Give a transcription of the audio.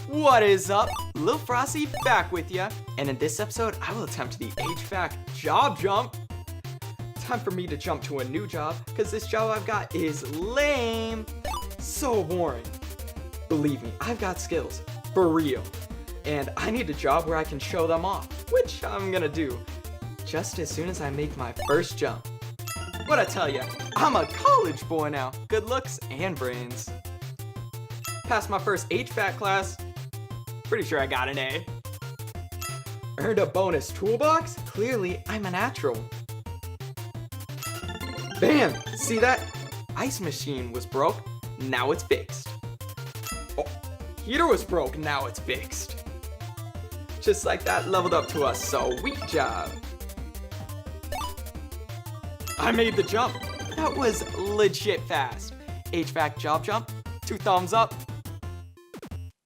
What is up? Lil Frosty back with ya, and in this episode, I will attempt the HVAC Job Jump. Time for me to jump to a new job, because this job I've got is lame. So boring. Believe me, I've got skills, for real. And I need a job where I can show them off, which I'm gonna do, just as soon as I make my first jump. What I tell ya, I'm a college boy now, good looks and brains. Passed my first HVAC class. Pretty sure I got an A. Earned a bonus toolbox? Clearly, I'm a natural. Bam! See that? Ice machine was broke, now it's fixed. Oh, heater was broke, now it's fixed. Just like that, leveled up to a sweet job. I made the jump. That was legit fast. HVAC job jump, 2 thumbs up.